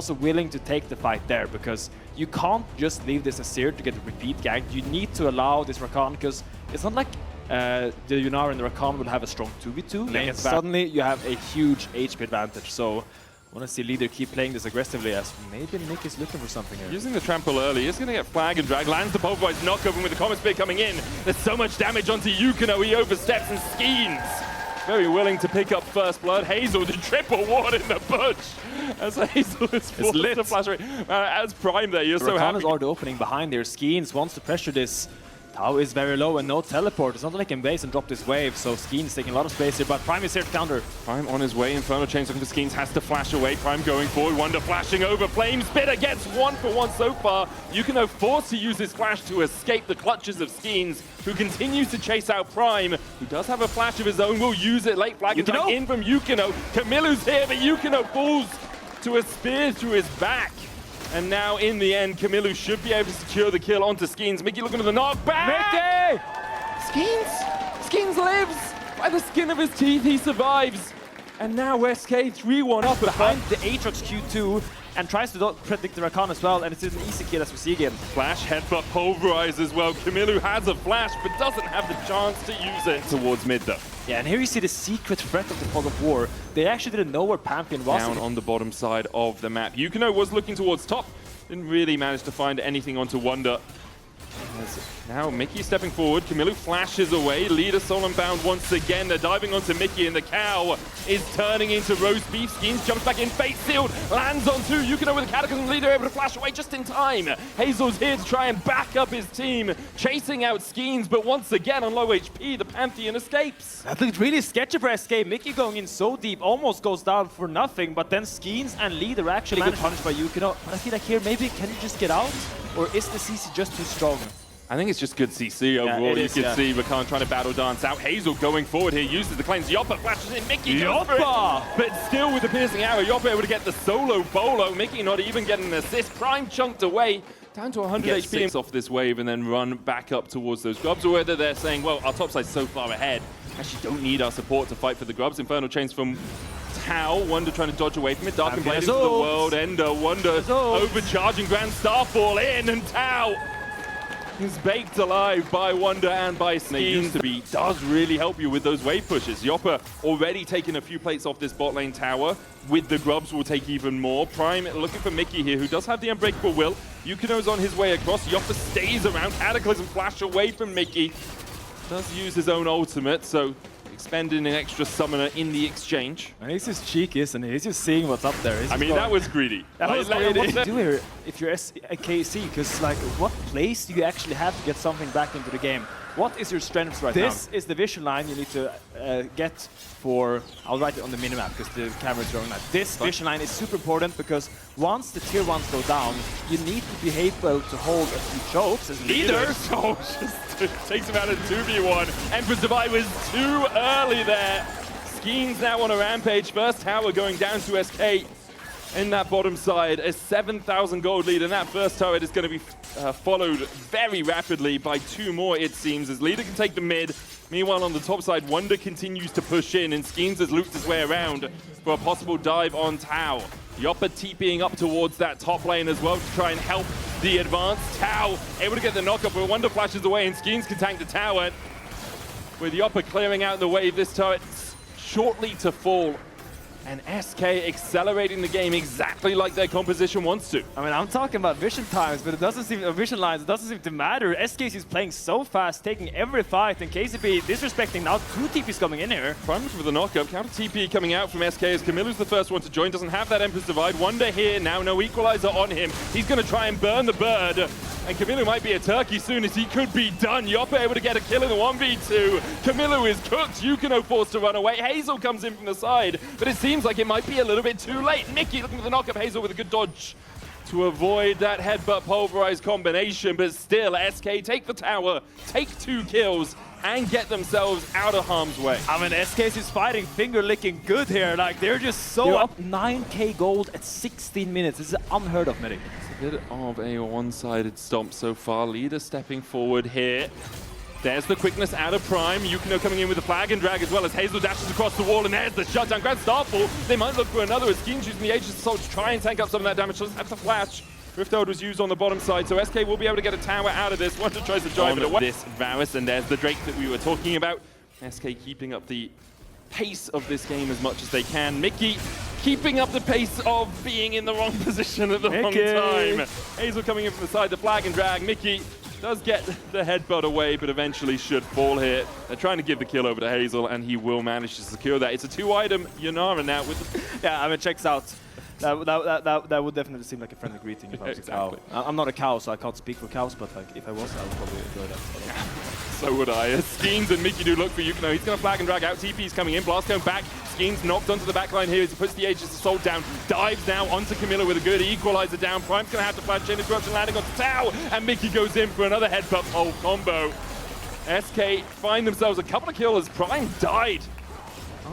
also willing to take the fight there, because you can't just leave this Azir to get a repeat gank. You need to allow this Rakan, because it's not like the Yunar and the Rakan will have a strong 2v2, and suddenly you have a huge HP advantage. So I want to see Leader keep playing this aggressively, as maybe Nick is looking for something here. Using the trample early, he's going to get flag and drag, lands the pulverized knock-up, and with the Comet Spear coming in, there's so much damage onto Yukino, he oversteps and Skeens. Very willing to pick up first blood. Hazel, the triple ward in the bush. As Hazel is forced to flash away. As Prime there, you're so happy. Rakan is already opening behind there. Skeens wants to pressure this. Tau is very low and no teleport. It's not like he can base and drop this wave, so Skeens taking a lot of space here, but Prime is here to counter. Prime on his way, Infernal Chains looking for Skeens, has to flash away. Prime going forward, Wonder flashing over, Flame Spitter gets 1-for-1 so far. Yukino forced to use his flash to escape the clutches of Skeens, who continues to chase out Prime, who does have a flash of his own, will use it. Late flag attack in from Yukino. Camillu's here, but Yukino falls to a spear through his back. And now, in the end, Camillu should be able to secure the kill onto Skeens. Mickey looking for the knockback! Mickey! Skeens lives! By the skin of his teeth, he survives. And now SK 3-1 up behind the Aatrox Q2 and tries to predict the Rakan as well, and it's an easy kill as we see again. Flash, headbutt, pulverize as well. Camillu has a flash, but doesn't have the chance to use it towards mid though. Yeah, and here you see the secret threat of the Fog of War. They actually didn't know where Pantheon was. Down on the bottom side of the map. Yukino was looking towards top, didn't really manage to find anything onto Wonder. Now Mickey stepping forward, Camillu flashes away, Leader Solemn Bound once again, they're diving onto Mickey and the cow is turning into roast beef. Skeens jumps back in, Fate Sealed, lands on two, Yukino with the Cataclysm, Leader able to flash away just in time. Hazel's here to try and back up his team, chasing out Skeens, but once again on low HP, the Pantheon escapes. That looked really sketchy for SK, Mickey going in so deep, almost goes down for nothing, but then Skeens and Leader actually get punished by Yukino. But I feel like here, maybe can you just get out? Or is the CC just too strong? I think it's just good CC overall. You can see Rakan trying to battle dance out. Hazel going forward here, uses the claims. Yoppa flashes in, Mickey goes for it. But still with the piercing arrow, Yoppa able to get the solo bolo. Mickey not even getting an assist. Prime chunked away, down to 100 HP off this wave and then run back up towards those grubs. Or whether they're saying, well, our top side's so far ahead, actually don't need our support to fight for the grubs. Infernal Chains from Tau, Wonder trying to dodge away from it. Dark and Blade into the world ender. Wonder overcharging Grand Starfall in, and Tau is baked alive by Wonder and by Skeens. Does really help you with those wave pushes. Yoppa already taking a few plates off this bot lane tower. With the grubs will take even more. Prime looking for Mickey here, who does have the Unbreakable Will. Yukino's on his way across. Yoppa stays around. Cataclysm flash away from Mickey. Does use his own ultimate, so expending an extra summoner in the exchange. And he's just cheeky, isn't he? He's just seeing what's up there. I mean, that was greedy. That was greedy. What do you do here if you're a KC? Because, like, what place do you actually have to get something back into the game? What is your strengths right now? This is the vision line you need to get for... I'll write it on the minimap because the camera is drawing that. This vision line is super important because once the tier 1s go down, you need to be able to hold a few chokes as leader. So just takes him out of 2v1. Emperor's Divide was too early there. Skeens now on a rampage. First tower going down to SK. In that bottom side, a 7,000 gold lead, and that first turret is going to be followed very rapidly by two more, it seems, as Leader can take the mid. Meanwhile, on the top side, Wonder continues to push in, and Skeens has looped his way around for a possible dive on Tau. Yoppa TPing up towards that top lane as well to try and help the advance. Tau able to get the knockup, but Wonder flashes away, and Skeens can tank the tower. With Yoppa clearing out the wave, this turret's shortly to fall. And SK accelerating the game exactly like their composition wants to. I mean, I'm talking about vision times, but it doesn't seem, vision lines, it doesn't seem to matter. SK is playing so fast, taking every fight, and KCB disrespecting now. Two TPs coming in here. Prime for the knockup, counter TP coming out from SK as Camillu's the first one to join, doesn't have that Emperor's Divide. Wonder here, now no equalizer on him. He's going to try and burn the bird. And Camillu might be a turkey soon as he could be done. Yoppa able to get a kill in the 1v2. Camillu is cooked. Yukino forced to run away. Hazel comes in from the side, but it seems like it might be a little bit too late. Mickey looking for the knockup. Hazel with a good dodge to avoid that headbutt pulverized combination, but still SK take the tower, take 2 kills, and get themselves out of harm's way. I mean, SK is fighting finger licking good here. Like, they're just so up 9k gold at 16 minutes. This is unheard of, Medic. It's a bit of a one-sided stomp so far. Leader stepping forward here. There's the quickness out of Prime. Yukino coming in with the flag and drag as well as Hazel dashes across the wall, and there's the shutdown. Grand Starfall. They might look for another as Skeen's using the Aegis Assault to try and tank up some of that damage. So that's the flash. Rift Herald was used on the bottom side, so SK will be able to get a tower out of this. Wonder tries to drive it away. This Varus, and there's the Drake that we were talking about. SK keeping up the pace of this game as much as they can. Mickey keeping up the pace of being in the wrong position at the wrong time. Hazel coming in from the side, the flag and drag. Mickey does get the headbutt away, but eventually should fall here. They're trying to give the kill over to Hazel, and he will manage to secure that. It's a 2-item Yunara now with yeah, I mean, checks out. That would definitely seem like a friendly greeting if I was a cow. I'm not a cow, so I can't speak for cows, but like if I was, I would probably enjoy that. So would I. Skeens and Mickey do look for Yukino. He's going to flag and drag out. TP's coming in. Blast going back. Skeens knocked onto the backline here as he puts the Aegis Assault down. Dives now onto Camilla with a good equalizer down. Prime's going to have to flash Chain of Corruption landing onto Tau. And Mickey goes in for another headbutt pole combo. SK find themselves a couple of kills. Prime died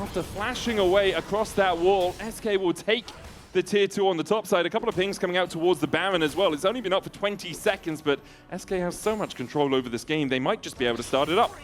after flashing away across that wall. SK will take the tier 2 on the top side. A couple of pings coming out towards the Baron as well. It's only been up for 20 seconds, but SK has so much control over this game, they might just be able to start it up.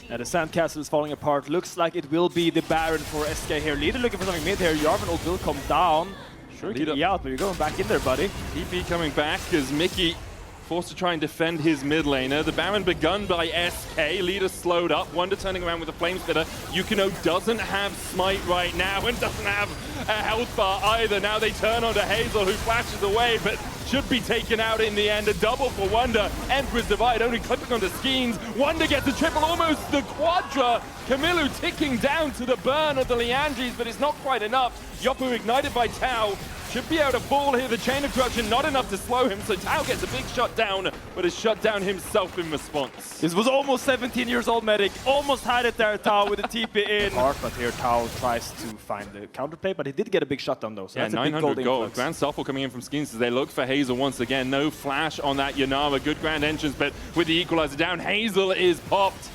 The Sandcastle is falling apart. Looks like it will be the Baron for SK here. Leader looking for something mid here. Jarvan will come down. Sure, Leader out, but you're going back in there, buddy. TP coming back as Mickey forced to try and defend his mid laner. The Baron begun by SK. Leader slowed up. Wonder turning around with a flame spitter. Yukino doesn't have smite right now and doesn't have a health bar either. Now they turn onto Hazel, who flashes away, but should be taken out in the end. A double for Wonder. Emperor's Divide only clipping onto Skeens. Wonder gets a triple, almost the quadra. Camillu ticking down to the burn of the Liandries, but it's not quite enough. Yoppo ignited by Tau. Should be able to fall here. The Chain of Corruption not enough to slow him, so Tau gets a big shot down, but has shut down himself in response. This was almost 17 years old, Medic. Almost had it there, Tau, with the TP in. Hard, but here Tau tries to find the counterplay, but he did get a big shutdown though, so yeah, that's a big gold influx. Grand Starfall coming in from Skins as they look for Hazel once again. No flash on that Yunara. Good grand entrance, but with the equalizer down, Hazel is popped.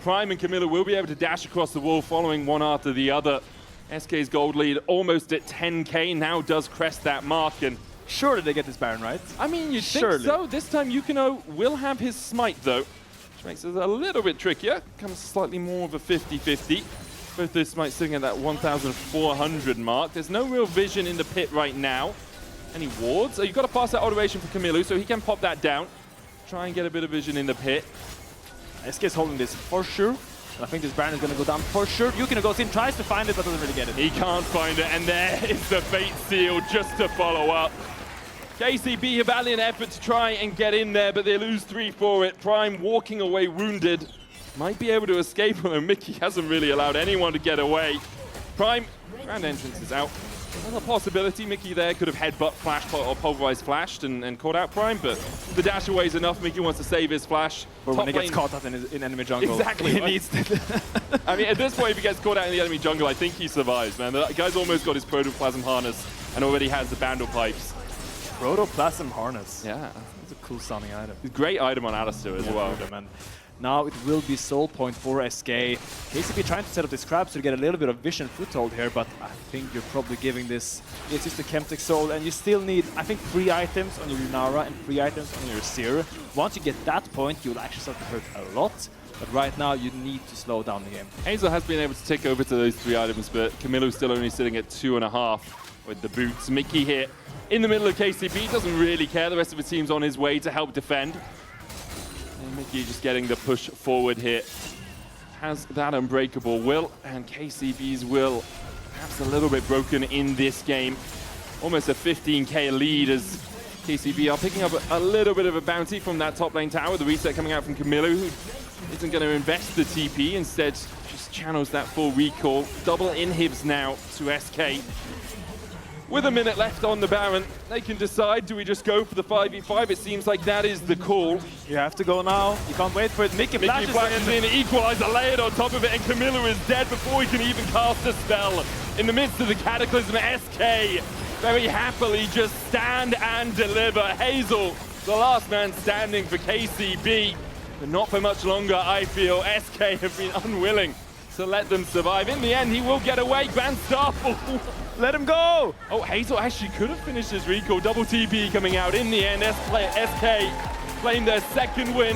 Prime and Camilla will be able to dash across the wall following one after the other. SK's gold lead almost at 10k, now does crest that mark, and surely they get this Baron, right? I mean, you'd think so. This time Yukino will have his smite though, which makes it a little bit trickier. Comes slightly more of a 50-50. Both those smites sitting at that 1,400 mark. There's no real vision in the pit right now. Any wards? Oh, you've got to pass that automation for Camillu, so he can pop that down. Try and get a bit of vision in the pit. SK is holding this for sure. I think this Baron is going to go down for sure. Yukino goes in, tries to find it, but doesn't really get it. He can't find it, and there is the Fate Seal just to follow up. KCB, a valiant effort to try and get in there, but they lose 3 for it. Prime walking away wounded. Might be able to escape him, and Mickey hasn't really allowed anyone to get away. Prime, grand entrance is out. Another possibility, Mickey there could have headbutt, flash, or pulverized flashed and caught out Prime, but the dash away is enough. Mickey wants to save his flash. Or when he gets caught out in enemy jungle. Exactly. He needs to. I mean, at this point, if he gets caught out in the enemy jungle, I think he survives, man. The guy's almost got his protoplasm harness and already has the Bandle pipes. Protoplasm harness. Yeah. That's a cool sounding item. Great item on Alistair as well. Now it will be soul point for SK. KCB trying to set up this crab to get a little bit of vision foothold here, but I think you're probably giving this. It's just a Chemtech soul, and you still need, I think, 3 items on your Yunara and 3 items on your Seer. Once you get that point, you'll actually start to hurt a lot. But right now, you need to slow down the game. Hazel has been able to take over to those 3 items, but Camillu's still only sitting at 2.5 with the boots. Mickey here in the middle of KCB, doesn't really care. The rest of the team's on his way to help defend. And Mickey just getting the push forward here. Has that unbreakable will, and KCB's will perhaps a little bit broken in this game. Almost a 15k lead as KCB are picking up a little bit of a bounty from that top lane tower. The reset coming out from Camillu, who isn't going to invest the TP, instead just channels that full recall. Double inhibs now to SK. With a minute left on the Baron, they can decide, do we just go for the 5v5? It seems like that is the call. You have to go now. You can't wait for it. Mickey flashes in, equalizer layered on top of it, and Camillu is dead before he can even cast a spell. In the midst of the Cataclysm, SK very happily just stand and deliver. Hazel, the last man standing for KCB, but not for much longer, I feel. SK have been unwilling to let them survive. In the end, he will get away. Grand Starfall. Let him go! Oh, Hazel actually could have finished his recall. Double TP coming out. In the end, SK claimed their 2nd win.